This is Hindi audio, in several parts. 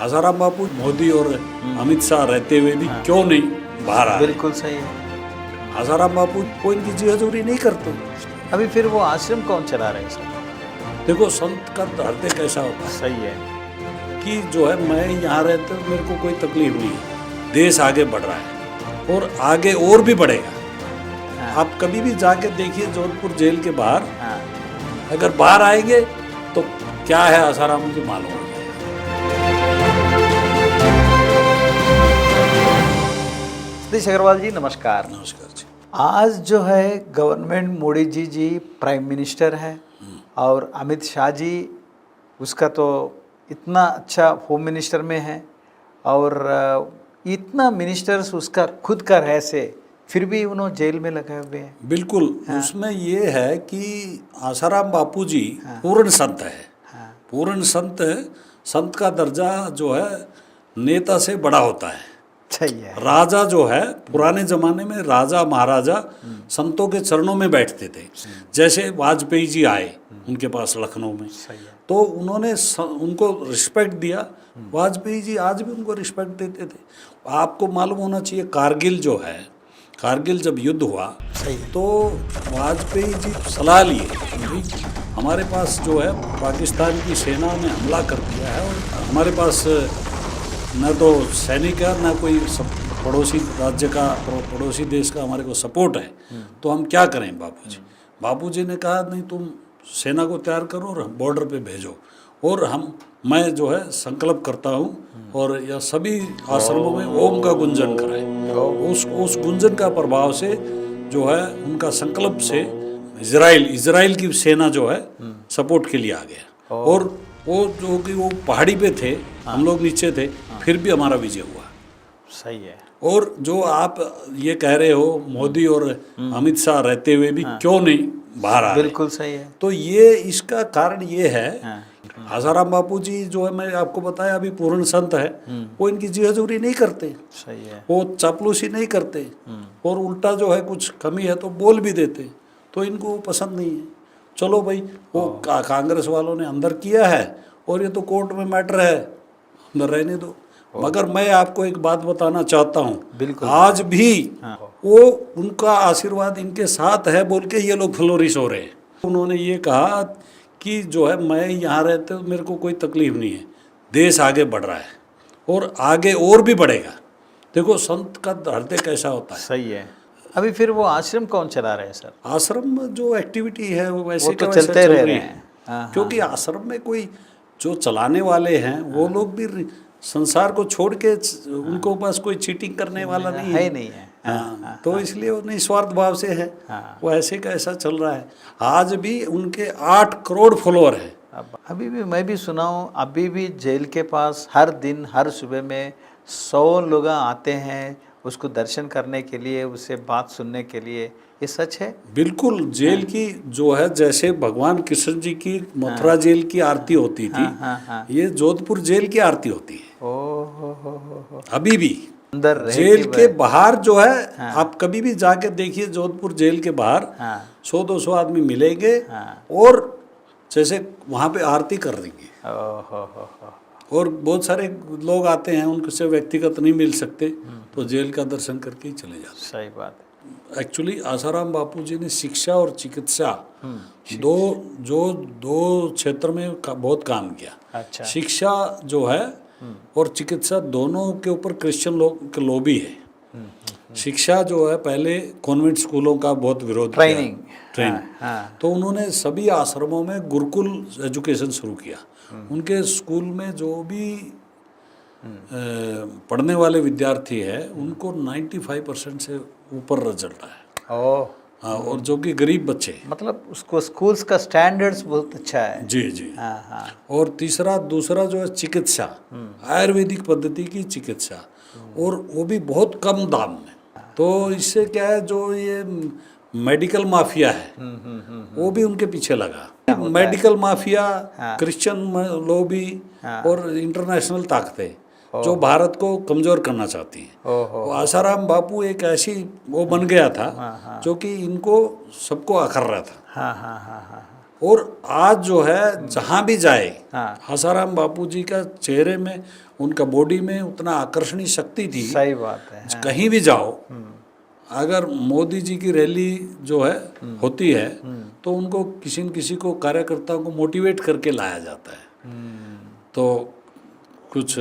आसाराम बापू मोदी और अमित शाह रहते हुए भी क्यों नहीं बाहर आ रहे? बिल्कुल सही है। आसाराम बापू को इनकी जी हजूरी नहीं करते। अभी फिर वो आश्रम कौन चला रहे हैं सर? देखो, संत का हृदय कैसा होता है सही है कि जो है मैं यहाँ रहते हुए मेरे को कोई तकलीफ नहीं है। देश आगे बढ़ रहा है और आगे और भी बढ़ेगा। हाँ। आप कभी भी जाके देखिए जोधपुर जेल के बाहर, हाँ। अगर बाहर आएंगे तो क्या है आसाराम मुझे मालूम हो जाएगा। सतीश अग्रवाल जी नमस्कार। नमस्कार जी। आज जो है government Modi ji prime minister है और अमित शाह जी उसका तो इतना अच्छा होम मिनिस्टर में है और इतना मिनिस्टर्स उसका खुद का रह से फिर भी उन्होंने जेल में लगे हुए हैं। बिल्कुल। उसमें ये है कि आसाराम बापू जी पूर्ण संत है। पूर्ण संत, संत का दर्जा जो है नेता से बड़ा होता है। सही है। राजा जो है पुराने जमाने में राजा महाराजा संतों के चरणों में बैठते थे। जैसे वाजपेयी जी आए उनके पास लखनऊ में, तो उन्होंने उनको रिस्पेक्ट दिया। वाजपेयी जी आज भी उनको रिस्पेक्ट देते थे। आपको मालूम होना चाहिए, कारगिल जो है, कारगिल जब युद्ध हुआ तो वाजपेयी जी सलाह लिए, भाई हमारे पास जो है पाकिस्तान की सेना ने हमला कर दिया है और हमारे पास न तो सैनिक है न कोई पड़ोसी राज्य का, पड़ोसी देश का हमारे को सपोर्ट है, तो हम क्या करें बापूजी। बापूजी ने कहा नहीं, तुम सेना को तैयार करो और बॉर्डर पे भेजो और मैं जो है संकल्प करता हूँ और यह सभी आश्रमों में ओम का गुंजन कराए। उस गुंजन का प्रभाव से जो है उनका संकल्प से इजराइल की सेना जो है सपोर्ट के लिए आ गया और वो जो कि वो पहाड़ी पे थे, हम लोग नीचे थे, फिर भी हमारा विजय हुआ। सही है। और जो आप ये कह रहे हो मोदी और अमित शाह रहते हुए भी क्यों नहीं बाहर आ रहे? बिल्कुल सही है। तो ये इसका कारण ये है, आसाराम बापू जी जो है मैं आपको बताया अभी पूर्ण संत है, वो इनकी जी हजूरी नहीं करते। सही है। वो चापलूसी नहीं करते और उल्टा जो है कुछ कमी है तो बोल भी देते, तो इनको वो पसंद नहीं है। चलो भाई, वो कांग्रेस वालों ने अंदर किया है और ये तो कोर्ट में मैटर है, अंदर रहने दो। मगर मैं आपको एक बात बताना चाहता हूँ, आज भी वो उनका आशीर्वाद इनके साथ है बोल के ये लोग फ्लोरिश हो रहे हैं। उन्होंने ये कहा कि जो है मैं यहाँ रहते तो मेरे को कोई तकलीफ नहीं है। देश आगे बढ़ रहा है और आगे और भी बढ़ेगा। देखो, संत का हृदय कैसा होता है। सही है। अभी फिर वो आश्रम कौन चला रहे हैं सर? आश्रम जो एक्टिविटी है वो वैसे वो तो का वैसे चलते चल रह रही रहे है। हैं। क्योंकि आश्रम में कोई जो चलाने वाले हैं वो लोग भी संसार को छोड़ के, उनको पास कोई चीटिंग करने वाला नहीं है। नहीं है। हाँ, तो इसलिए वो निस्वार्थ भाव से है। वो ऐसे का ऐसा चल रहा है। आज भी उनके 8 करोड़ फॉलोअर हैं। अभी भी मैं भी सुना हूँ, अभी भी जेल के पास हर दिन हर सुबह में 100 लोग आते हैं उसको दर्शन करने के लिए, उससे बात सुनने के लिए। ये सच है? बिल्कुल। जेल की जो है, जैसे भगवान कृष्ण जी की मथुरा जेल की आरती होती थी, ये जोधपुर जेल की आरती होती है। हो। अभी भी अंदर जेल के बाहर जो है, आप कभी भी जाके देखिए जोधपुर जेल के बाहर 100-200 आदमी मिलेंगे और जैसे वहाँ पे आरती कर देंगे। और बहुत सारे लोग आते हैं, उनसे व्यक्तिगत नहीं मिल सकते, तो जेल का दर्शन करके ही चले जाते। सही बात है। एक्चुअली आसाराम बापू जी ने शिक्षा और चिकित्सा दो क्षेत्र में बहुत काम किया। अच्छा। शिक्षा जो है और चिकित्सा दोनों के ऊपर क्रिश्चियन लोग का लॉबी है। शिक्षा जो है, पहले कॉन्वेंट स्कूलों का बहुत विरोध, ट्रेनिंग। तो उन्होंने सभी आश्रमों में गुरुकुल एजुकेशन शुरू किया। उनके स्कूल में जो भी पढ़ने वाले विद्यार्थी है उनको 95% से ऊपर रिजल्ट है। हाँ, और जो कि गरीब बच्चे, मतलब उसको स्कूल्स का स्टैंडर्ड्स बहुत अच्छा है। जी। और दूसरा जो है चिकित्सा, आयुर्वेदिक पद्धति की चिकित्सा, और वो भी बहुत कम दाम में। तो इससे क्या है, जो ये मेडिकल माफिया है वो भी उनके पीछे लगा। मेडिकल माफिया, क्रिश्चियन लॉबी और इंटरनेशनल ताकतें जो भारत को कमजोर करना चाहती हैं। वो आसाराम बापू एक ऐसी वो बन गया था जो कि इनको सबको अखर रहा था। और आज जो है जहाँ भी जाए, हाँ। आसाराम बापू जी का चेहरे में, उनका बॉडी में उतना आकर्षणीय शक्ति थी। सही बात है। हाँ। कहीं भी जाओ, अगर मोदी जी की रैली जो है होती है तो उनको किसी न किसी को, कार्यकर्ताओं को मोटिवेट करके लाया जाता है। तो कुछ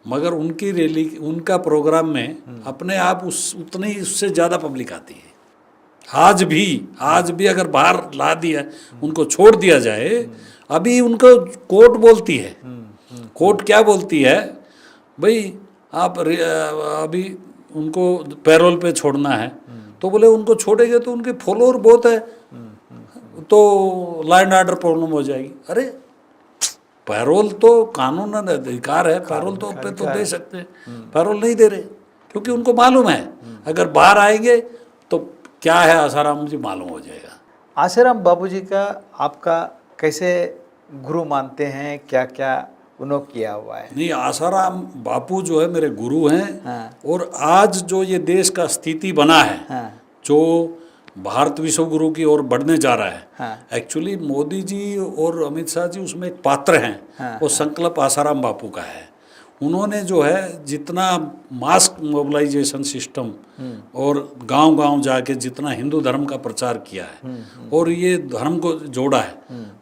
मगर उनकी रैली, उनका प्रोग्राम में अपने आप उतनी उससे ज़्यादा पब्लिक आती है। आज भी अगर बाहर ला दिया, उनको छोड़ दिया जाए, अभी उनको कोर्ट बोलती है, कोर्ट क्या बोलती है, भाई आप अभी उनको पैरोल पे छोड़ना है, तो बोले उनको छोड़ेंगे तो उनके फॉलोअर बहुत है, तो लॉ एंड ऑर्डर प्रॉब्लम हो जाएगी। अरे पैरोल तो कानून अधिकार है, पैरोल तो पे तो दे सकते हैं, पैरोल नहीं दे रहे क्योंकि उनको मालूम है अगर बाहर आएंगे तो क्या है आसाराम जी मालूम हो जाएगा। आसाराम बापू जी का आपका कैसे गुरु मानते हैं, क्या क्या उन्होंने किया हुआ है? नहीं, आसाराम बापू जो है मेरे गुरु हैं। हाँ। और आज जो ये देश का स्थिति बना है, हाँ। जो भारत विश्व गुरु की ओर बढ़ने जा रहा है, हाँ। एक्चुअली मोदी जी और अमित शाह जी उसमें एक पात्र हैं। हाँ। वो संकल्प आसाराम बापू का है। उन्होंने जो है जितना मास मोबिलाइजेशन सिस्टम और गांव-गांव जाके जितना हिंदू धर्म का प्रचार किया है और ये धर्म को जोड़ा है,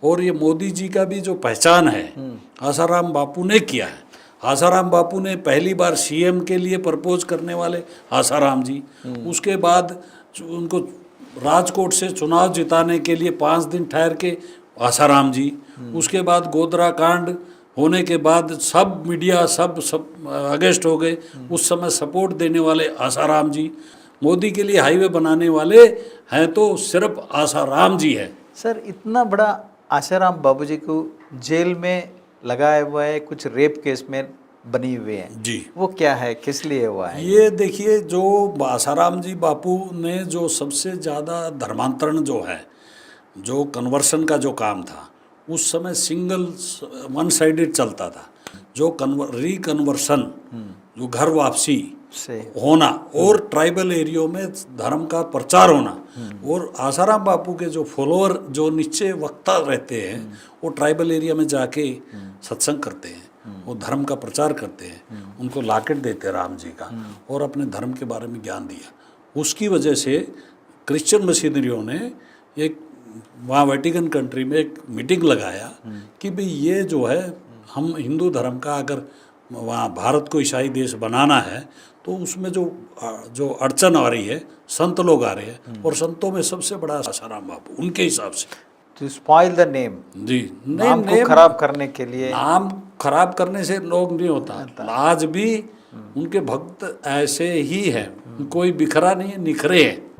और ये मोदी जी का भी जो पहचान है आसाराम बापू ने किया है। आसाराम बापू ने पहली बार सीएम के लिए प्रपोज करने वाले आसाराम जी, उसके बाद उनको राजकोट से चुनाव जिताने के लिए 5 दिन ठहर के आसाराम जी, उसके बाद गोधरा कांड होने के बाद सब मीडिया सब अगेंस्ट हो गए, उस समय सपोर्ट देने वाले आसाराम जी, मोदी के लिए हाईवे बनाने वाले हैं तो सिर्फ आसाराम जी है। सर इतना बड़ा आसाराम बापू जी को जेल में लगाया हुआ है, कुछ रेप केस में बनी हुए हैं जी, वो क्या है, किस लिए हुआ है? ये देखिए, जो आसाराम जी बापू ने जो सबसे ज़्यादा धर्मांतरण जो है, जो कन्वर्शन का जो काम था, उस समय सिंगल वन साइडेड चलता था। जो रिकन्वर्सन, जो घर वापसी से होना और ट्राइबल एरियो में धर्म का प्रचार होना, और आसाराम बापू के जो फॉलोअर, जो नीचे वक्ता रहते हैं, वो ट्राइबल एरिया में जाके सत्संग करते हैं, वो धर्म का प्रचार करते हैं, उनको लाकेट देते हैं राम जी का, और अपने धर्म के बारे में ज्ञान दिया। उसकी वजह से क्रिश्चियन मिशनरियों ने एक वहाँ वेटिकन कंट्री में एक मीटिंग लगाया कि भाई ये जो है, हम हिंदू धर्म का अगर वहाँ भारत को ईसाई देश बनाना है तो उसमें जो अड़चन आ रही है, संत लोग आ रहे हैं, और संतों में सबसे बड़ा आसाराम बापू उनके हिसाब से। टू स्पॉइल द नेम, जी, नाम को खराब करने के लिए। नाम खराब करने से लोग नहीं होता। आज भी उनके भक्त ऐसे ही हैं, कोई बिखरा नहीं है, निखरे हैं।